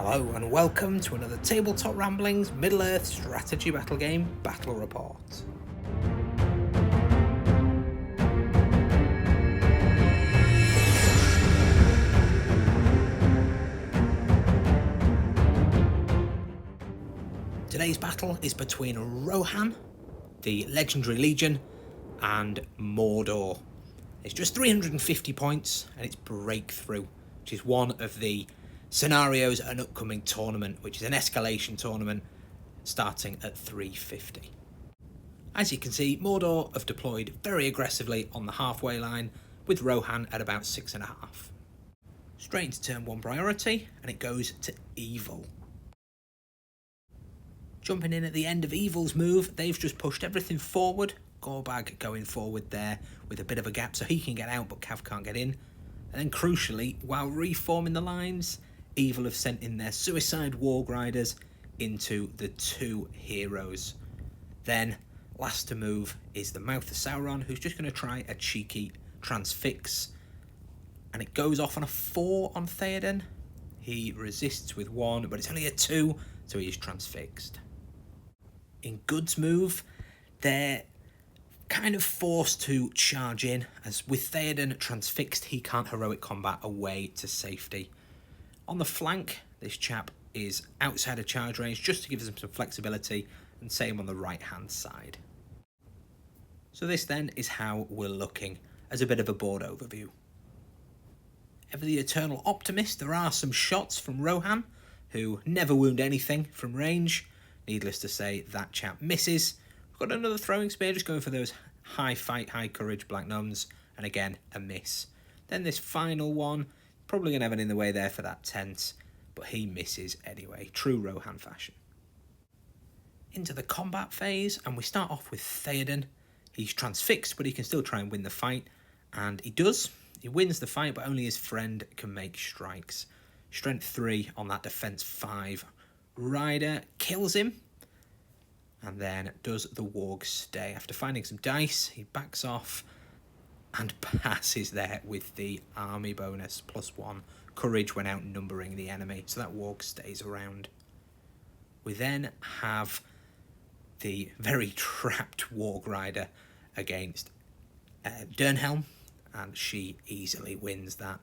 Hello and welcome to another Tabletop Ramblings Middle-earth strategy battle game battle report. Today's battle is between Rohan, the legendary legion, and Mordor. It's just 350 points and it's breakthrough, which is one of the scenarios at an upcoming tournament, which is an escalation tournament starting at 350. As you can see, Mordor have deployed very aggressively on the halfway line, with Rohan at about 6.5. Straight into turn 1 priority, and it goes to Evil. Jumping in at the end of Evil's move, they've just pushed everything forward. Gorbag going forward there with a bit of a gap so he can get out but Cav can't get in. And then crucially, while reforming the lines, Evil have sent in their suicide warg riders into the two heroes. Then, last to move is the Mouth of Sauron, who's just going to try a cheeky transfix. And it goes off on a 4 on Theoden. He resists with 1, but it's only a 2, so he is transfixed. In Good's move, they're kind of forced to charge in, as with Theoden transfixed, he can't heroic combat away to safety. On the flank, this chap is outside of charge range just to give them some flexibility, and same on the right hand side. So this then is how we're looking as a bit of a board overview. Ever the eternal optimist, there are some shots from Rohan, who never wound anything from range. Needless to say, that chap misses. We've got another throwing spear just going for those high fight, high courage Black Nuns, and again, a miss. Then this final one, probably going to have it in the way there for that tent, but he misses anyway, true Rohan fashion. Into the combat phase, and we start off with Theoden. He's transfixed, but he can still try and win the fight, and he does. He wins the fight, but only his friend can make strikes. Strength 3 on that defense 5 rider kills him, and then does the warg stay. After finding some dice, he backs off and passes there with the army bonus, +1 courage when outnumbering the enemy, so that warg stays around. We then have the very trapped warg rider against Dernhelm, and she easily wins that.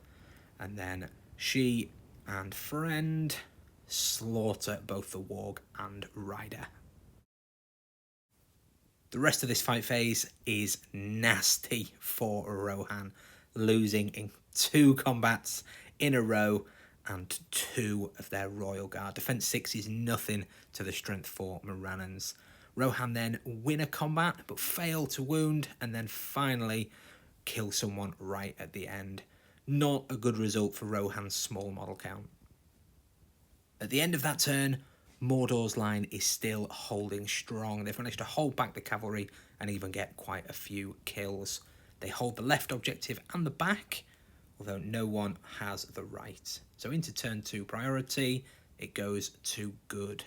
And then she and friend slaughter both the warg and rider. The rest of this fight phase is nasty for Rohan, losing in 2 combats in a row and 2 of their Royal Guard. Defense 6 is nothing to the Strength 4 Moranons. Rohan then win a combat but fail to wound, and then finally kill someone right at the end. Not a good result for Rohan's small model count. At the end of that turn, Mordor's line is still holding strong. They've managed to hold back the cavalry and even get quite a few kills. They hold the left objective and the back, although no one has the right. So into turn 2 priority, it goes to Good.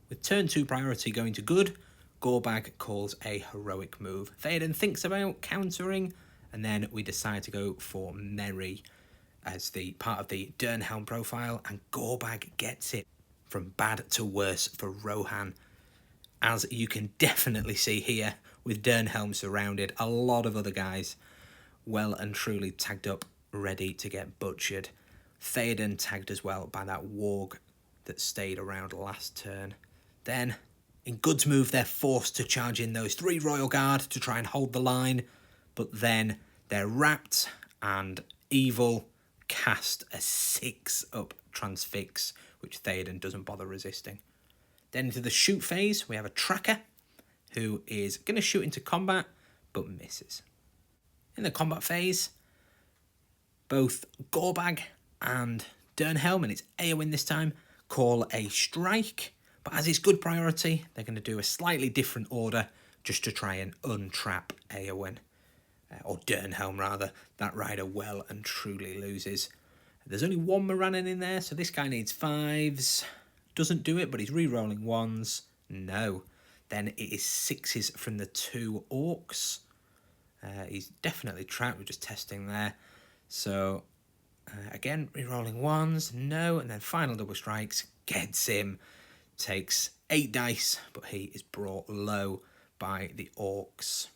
With turn 2 priority going to Good, Gorbag calls a heroic move. Theoden thinks about countering, and then we decide to go for Merry as the part of the Dernhelm profile, and Gorbag gets it. From bad to worse for Rohan. As you can definitely see here, with Dernhelm surrounded, a lot of other guys well and truly tagged up, ready to get butchered. Theoden tagged as well by that warg that stayed around last turn. Then, in Good's move, they're forced to charge in those 3 Royal Guard to try and hold the line, but then they're wrapped, and Evil cast a 6-up transfix, which Theoden doesn't bother resisting. Then into the shoot phase, we have a tracker who is going to shoot into combat, but misses. In the combat phase, both Gorbag and Dernhelm, and it's Eowyn this time, call a strike, but as it's Good priority, they're going to do a slightly different order just to try and untrap Eowyn, or Dernhelm rather. That rider well and truly loses. There's only 1 moranon in there, so this guy needs 5s. Doesn't do it, but he's re-rolling 1s. No. Then it is 6s from the 2 orcs. He's definitely trapped. We're just testing there. So Again, re-rolling ones, no, and then final double strikes, gets him, takes 8 dice, but he is brought low by the orcs.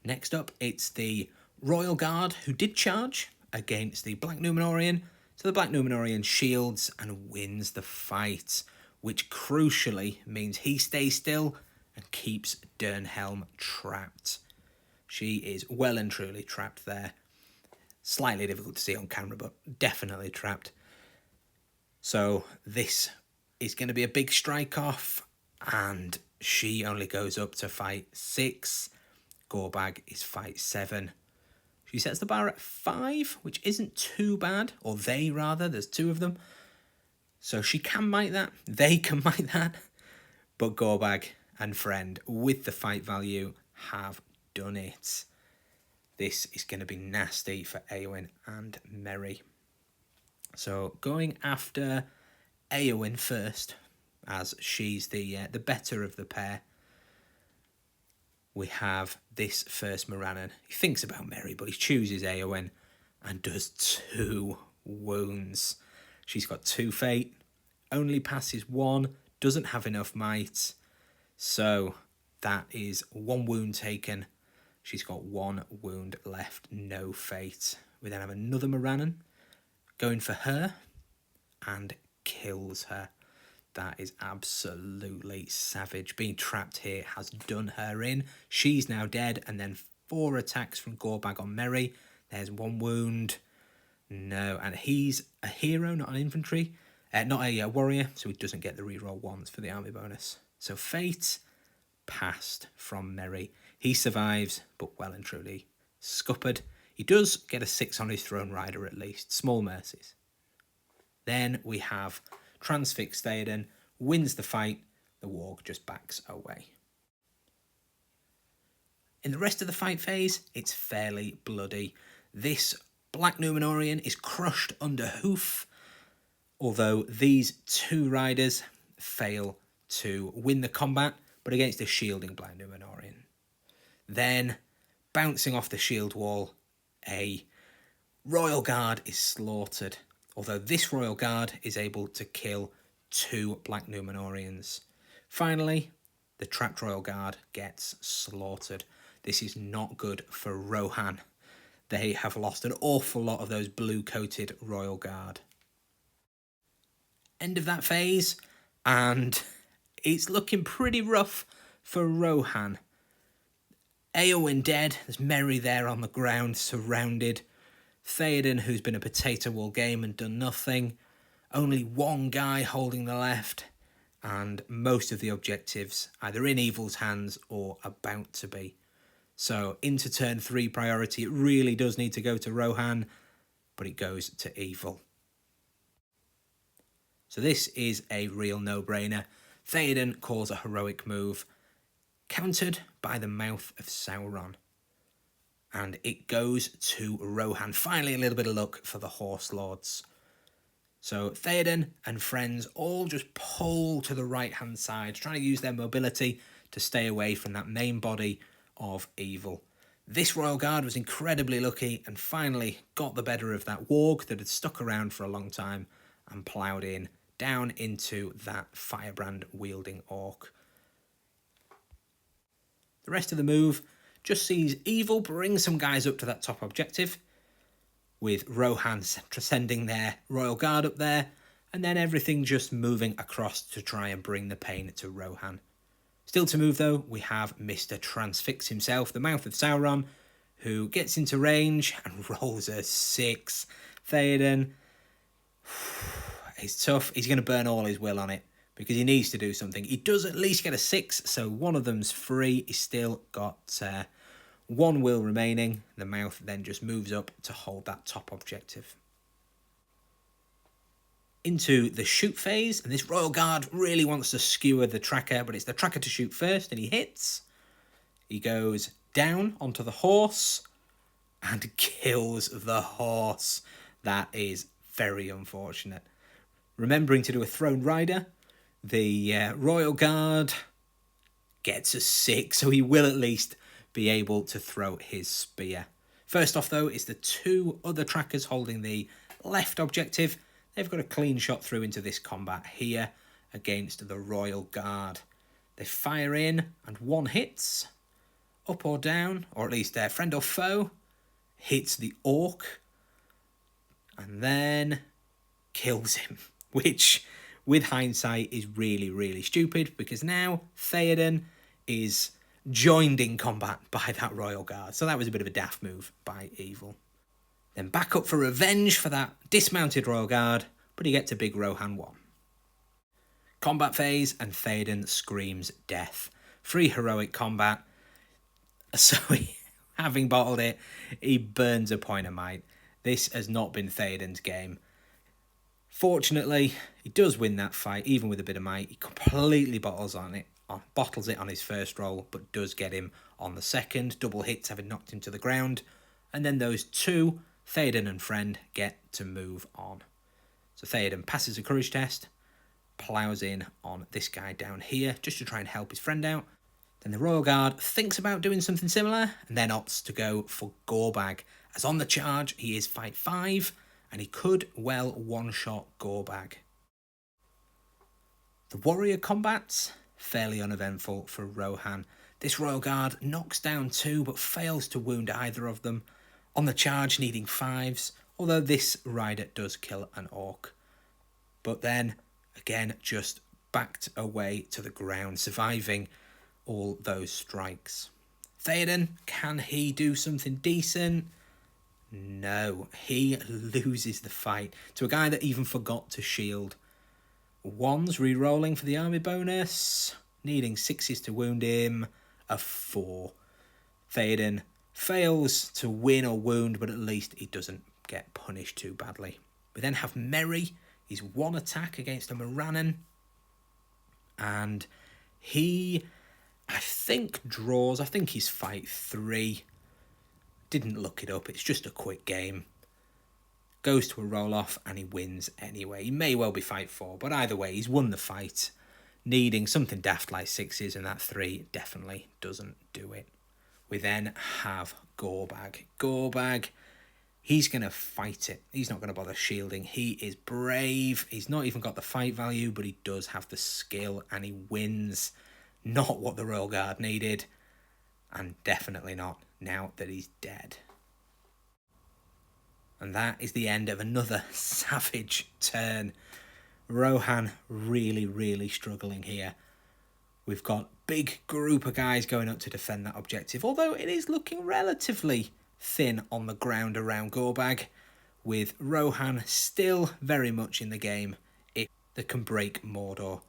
Next up, it's the Royal Guard, who did charge against the Black Numenorean, so the Black Numenorean shields and wins the fight, which crucially means he stays still and keeps Dernhelm trapped. She is well and truly trapped there. Slightly difficult to see on camera, but definitely trapped. So this is going to be a big strike off, and she only goes up to fight 6. Gorbag is fight 7. She sets the bar at 5, which isn't too bad, or they rather, there's 2 of them. So she can might that, they can might that, but Gorbag and friend with the fight value have done it. This is going to be nasty for Éowyn and Merry. So going after Éowyn first, as she's the better of the pair, we have this first moranon. He thinks about Merry, but he chooses Éowyn and does 2 wounds. She's got 2 fate, only passes 1, doesn't have enough might. So that is 1 wound taken. She's got 1 wound left, no fate. We then have another moranon going for her and kills her. That is absolutely savage. Being trapped here has done her in. She's now dead, and then 4 attacks from Gorbag on Merry. There's 1 wound. No, and he's a hero, not an infantry. Not a warrior, so he doesn't get the reroll 1s for the army bonus. So fate passed from Merry. He survives, but well and truly scuppered. He does get a 6 on his Throne Rider at least. Small mercies. Then we have Transfixed Theoden, wins the fight. The warg just backs away. In the rest of the fight phase, it's fairly bloody. This Black Numenorean is crushed under hoof, although these 2 riders fail to win the combat, but against a shielding Black Numenorean. Then, bouncing off the shield wall, a Royal Guard is slaughtered, although this Royal Guard is able to kill 2 Black Numenoreans. Finally, the trapped Royal Guard gets slaughtered. This is not good for Rohan. They have lost an awful lot of those blue-coated Royal Guard. End of that phase, and it's looking pretty rough for Rohan. Éowyn dead, there's Merry there on the ground, surrounded. Theoden, who's been a potato all game and done nothing. Only 1 guy holding the left, and most of the objectives either in Evil's hands or about to be. So into turn 3 priority, it really does need to go to Rohan, but it goes to Evil. So this is a real no-brainer. Theoden calls a heroic move, countered by the mouth of Sauron. And it goes to Rohan. Finally, a little bit of luck for the Horse Lords. So Theoden and friends all just pull to the right-hand side, trying to use their mobility to stay away from that main body of Evil. This Royal Guard was incredibly lucky and finally got the better of that warg that had stuck around for a long time and ploughed in down into that firebrand-wielding orc. The rest of the move just sees Evil bring some guys up to that top objective, with Rohan sending their Royal Guard up there, and then everything just moving across to try and bring the pain to Rohan. Still to move though, we have Mr. Transfix himself, the Mouth of Sauron, who gets into range and rolls a 6. Theoden, it's tough. He's going to burn all his will on it because he needs to do something. He does at least get a 6, so one of them's free. He's still got 1 will remaining. The Mouth then just moves up to hold that top objective. Into the shoot phase, and this Royal Guard really wants to skewer the tracker, but it's the tracker to shoot first, and he hits. He goes down onto the horse and kills the horse. That is very unfortunate. Remembering to do a Throne Rider, the Royal Guard gets a 6, so he will at least be able to throw his spear. First off, though, is the 2 other trackers holding the left objective, they've got a clean shot through into this combat here against the Royal Guard. They fire in and one hits, up or down, or at least their friend or foe, hits the orc and then kills him, which with hindsight is really, really stupid, because now Theoden is joined in combat by that Royal Guard. So that was a bit of a daft move by Evil. Then back up for revenge for that dismounted Royal Guard, but he gets a big Rohan 1. Combat phase, and Theoden screams death. Free heroic combat. So having bottled it, he burns a point of might. This has not been Theoden's game. Fortunately, he does win that fight, even with a bit of might. He completely bottles it on his first roll, but does get him on the second. Double hits having knocked him to the ground. And then those two, Theoden and friend, get to move on. So Theoden passes a courage test, ploughs in on this guy down here, just to try and help his friend out. Then the Royal Guard thinks about doing something similar, and then opts to go for Gorbag. As on the charge, he is fight 5, and he could well one-shot Gorbag. The warrior combats, fairly uneventful for Rohan. This Royal Guard knocks down 2, but fails to wound either of them. On the charge, needing 5s, although this rider does kill an orc. But then, again, just backed away to the ground, surviving all those strikes. Theoden, can he do something decent? No, he loses the fight to a guy that even forgot to shield. 1s re-rolling for the army bonus, needing 6s to wound him, a 4. Theoden fails to win or wound, but at least he doesn't get punished too badly. We then have Merry. He's 1 attack against a moranon, and he, I think, draws. I think he's fight 3. Didn't look it up. It's just a quick game. Goes to a roll-off and he wins anyway. He may well be fight 4, but either way, he's won the fight. Needing something daft like 6s, and that 3 definitely doesn't do it. We then have Gorbag. Gorbag, he's going to fight it. He's not going to bother shielding. He is brave. He's not even got the fight value, but he does have the skill, and he wins. Not what the Royal Guard needed, and definitely not now that he's dead. And that is the end of another savage turn. Rohan really, really struggling here. We've got big group of guys going up to defend that objective, although it is looking relatively thin on the ground around Gorbag, with Rohan still very much in the game if they can break Mordor.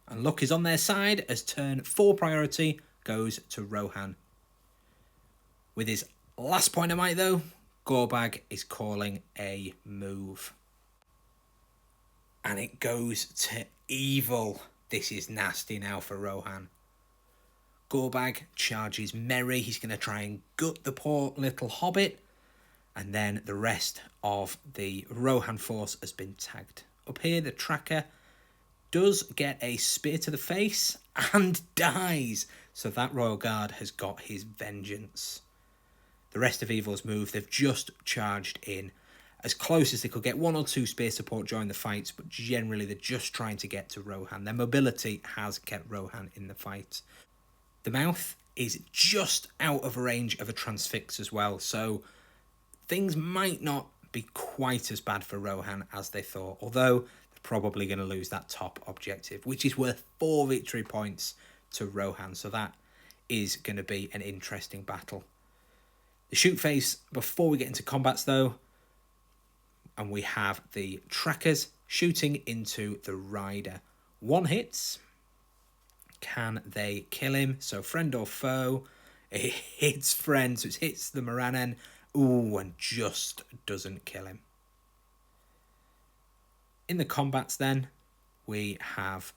And luck is on their side as turn 4 priority goes to Rohan. With his last point of might though, Gorbag is calling a move. And it goes to Evil. This is nasty now for Rohan. Gorbag charges Merry. He's going to try and gut the poor little hobbit. And then the rest of the Rohan force has been tagged. Up here, the tracker does get a spear to the face and dies. So that Royal Guard has got his vengeance. The rest of Evil's move, they've just charged in as close as they could get. 1 or 2 spear support during the fights, but generally they're just trying to get to Rohan. Their mobility has kept Rohan in the fight. The mouth is just out of range of a transfix as well, so things might not be quite as bad for Rohan as they thought, although they're probably going to lose that top objective, which is worth 4 victory points to Rohan, so that is going to be an interesting battle. The shoot phase before we get into combats though, and we have the trackers shooting into the rider. 1 hits. Can they kill him? So friend or foe. It hits friend, so it hits the moranon. Ooh, and just doesn't kill him. In the combats then, we have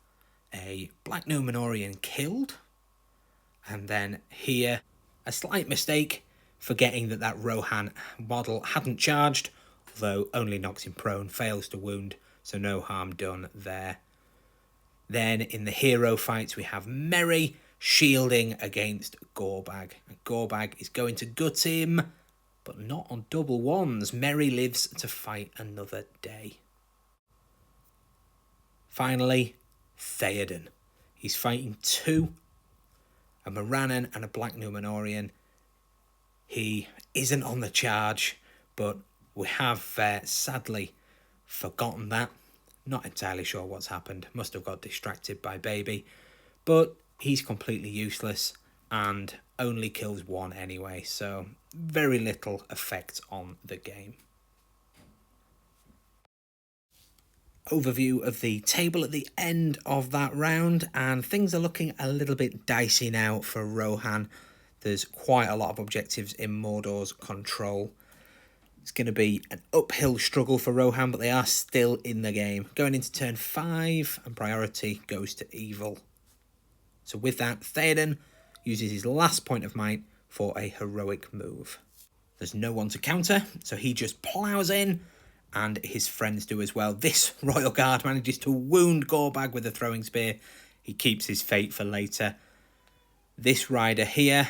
a Black Numenorean killed. And then here, a slight mistake, forgetting that Rohan model hadn't charged, although only knocks him prone, fails to wound, so no harm done there. Then in the hero fights, we have Merry shielding against Gorbag. And Gorbag is going to gut him. but not on double ones. Merry lives to fight another day. Finally, Theoden. He's fighting 2, a moranon and a Black Numenorean. He isn't on the charge, but we have sadly forgotten that. Not entirely sure what's happened. Must have got distracted by baby. But he's completely useless and only kills 1 anyway, so very little effect on the game. Overview of the table at the end of that round, and things are looking a little bit dicey now for Rohan. There's quite a lot of objectives in Mordor's control. It's going to be an uphill struggle for Rohan, but they are still in the game. Going into turn 5, and priority goes to evil. So with that, Theoden uses his last point of might for a heroic move. There's no one to counter, so he just plows in, and his friends do as well. This Royal Guard manages to wound Gorbag with a throwing spear. He keeps his fate for later. This rider here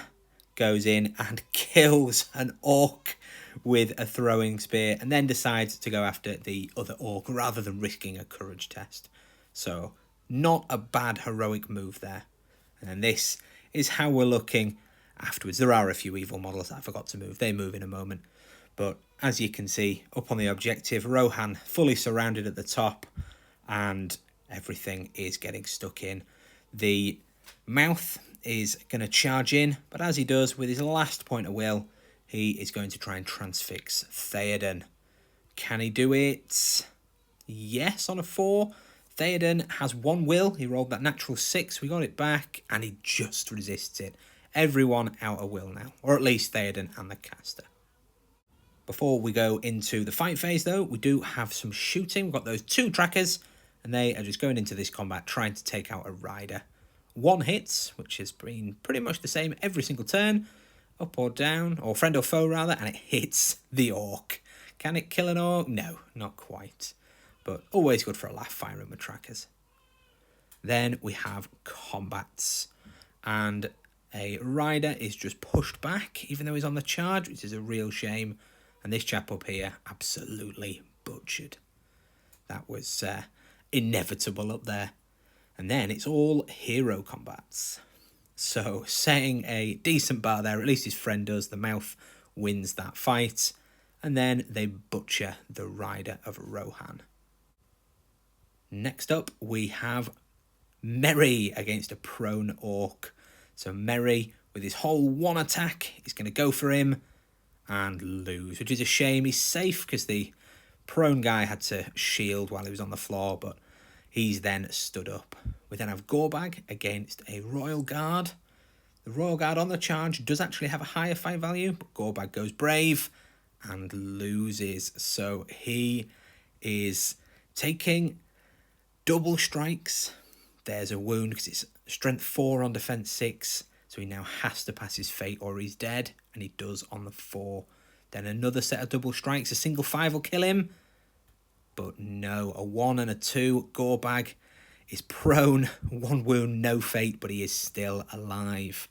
goes in and kills an orc with a throwing spear, and then decides to go after the other orc rather than risking a courage test. So not a bad heroic move there. And then this is how we're looking afterwards. There are a few evil models that I forgot to move. They move in a moment. But as you can see, up on the objective, Rohan fully surrounded at the top, and everything is getting stuck in. The mouth is going to charge in, but as he does, with his last point of will, he is going to try and transfix Theoden. Can he do it? Yes, on a 4. Theoden has 1 will. He rolled that natural 6. We got it back, and he just resists it. Everyone out of will now, or at least Theoden and the caster. Before we go into the fight phase, though, we do have some shooting. We've got those 2 trackers, and they are just going into this combat trying to take out a rider. 1 hits, which has been pretty much the same every single turn, up or down, or friend or foe rather, and it hits the orc. Can it kill an orc? No, not quite, but always good for a laugh firing with trackers. Then we have combats, and a rider is just pushed back, even though he's on the charge, which is a real shame. And this chap up here, absolutely butchered. That was inevitable up there. And then it's all hero combats. So setting a decent bar there, at least his friend does. The mouth wins that fight. And then they butcher the rider of Rohan. Next up, we have Merry against a prone orc. So Merry, with his whole 1 attack, is going to go for him and lose, which is a shame. He's safe because the prone guy had to shield while he was on the floor, but he's then stood up. We then have Gorbag against a Royal Guard. The Royal Guard on the charge does actually have a higher fight value, but Gorbag goes brave and loses. So he is taking double strikes. There's a wound because it's strength 4 on defense 6. So he now has to pass his fate or he's dead. And he does on the 4. Then another set of double strikes. A single 5 will kill him. But no, a 1 and a 2. Gorbag is prone. 1 wound, no fate, but he is still alive.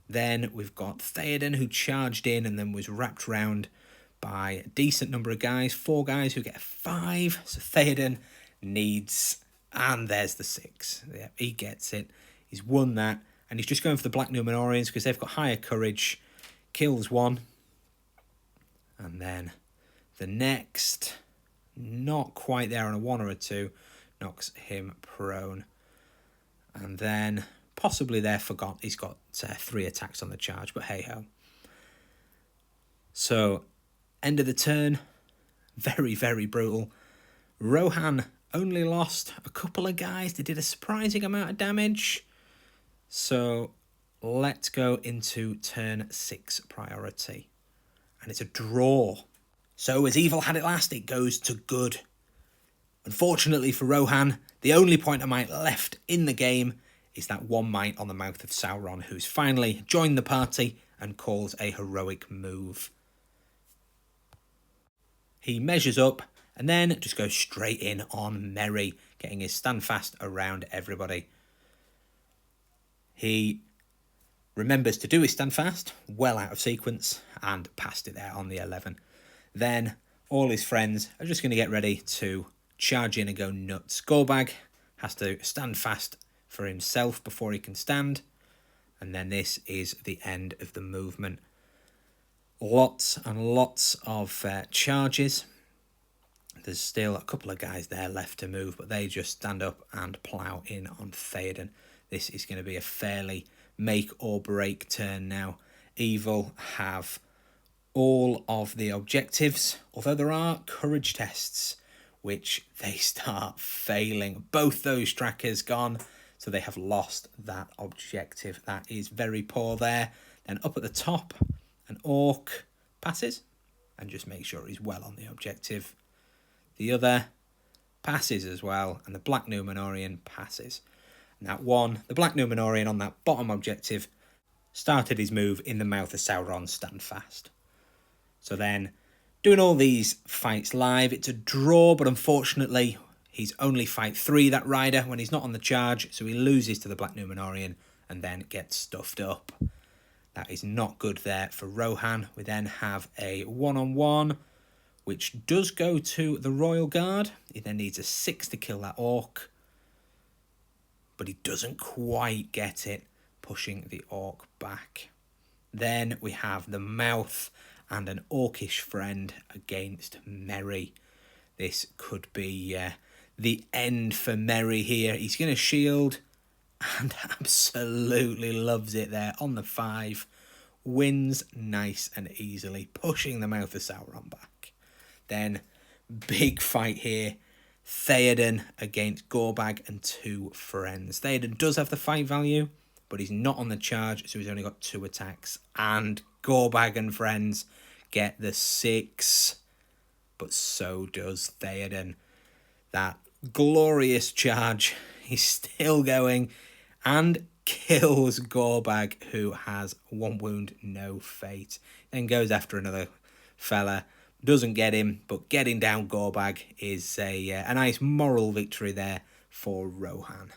Then we've got Theoden, who charged in and then was wrapped round by a decent number of guys. 4 guys who get a 5. So Theoden needs... And there's the 6. Yeah, he gets it. He's won that. And he's just going for the Black Numenoreans because they've got higher courage. Kills 1. And then the next, not quite there on a 1 or a 2, knocks him prone. And then possibly there forgot he's got 3 attacks on the charge, but hey ho. So end of the turn, very, very brutal. Rohan only lost a couple of guys. They did a surprising amount of damage. So let's go into turn 6 priority. And it's a draw. So as evil had it last, it goes to good. Unfortunately for Rohan, the only point of might left in the game is that 1 might on the mouth of Sauron, who's finally joined the party and calls a heroic move. He measures up and then just goes straight in on Merry, getting his standfast around everybody. He remembers to do his stand fast, well out of sequence, and passed it there on the 11. Then all his friends are just going to get ready to charge in and go nuts. Gorbag has to stand fast for himself before he can stand. And then this is the end of the movement. Lots and lots of charges. There's still a couple of guys there left to move, but they just stand up and plough in on Theoden. This is going to be a fairly make or break turn now. Evil have all of the objectives, although there are courage tests, which they start failing. Both those trackers gone, so they have lost that objective. That is very poor there. Then up at the top, an orc passes and just make sure he's well on the objective. The other passes as well, and the Black Numenorean passes. And that one, the Black Numenorean on that bottom objective, started his move in the mouth of Sauron stand fast. So then, doing all these fights live, it's a draw, but unfortunately, he's only fight 3, that rider, when he's not on the charge, so he loses to the Black Numenorean and then gets stuffed up. That is not good there for Rohan. We then have a one-on-one, which does go to the Royal Guard. He then needs a 6 to kill that orc, but he doesn't quite get it, pushing the orc back. Then we have the mouth and an orcish friend against Merry. This could be the end for Merry here. He's going to shield and absolutely loves it there on the 5. Wins nice and easily, pushing the mouth of Sauron back. Then, big fight here. Theoden against Gorbag and 2 friends. Theoden does have the fight value, but he's not on the charge, so he's only got 2 attacks. And Gorbag and friends get the 6, but so does Theoden. That glorious charge, he's still going and kills Gorbag, who has 1 wound, no fate. Then goes after another fella, doesn't get him, but getting down Gorbag is a nice moral victory there for Rohan.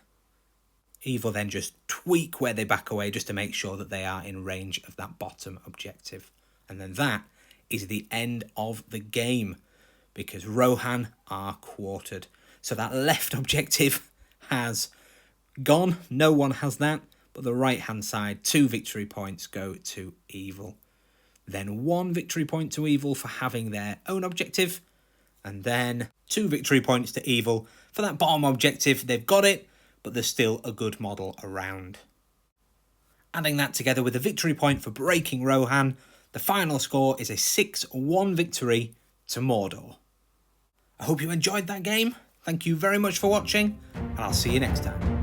Evil then just tweak where they back away just to make sure that they are in range of that bottom objective. And then that is the end of the game, because Rohan are quartered. So that left objective has gone. No one has that, but the right-hand side, 2 victory points go to Evil. Then 1 victory point to Evil for having their own objective, and then 2 victory points to Evil for that bottom objective. They've got it, but there's still a good model around. Adding that together with a victory point for breaking Rohan, the final score is a 6-1 victory to Mordor. I hope you enjoyed that game. Thank you very much for watching, and I'll see you next time.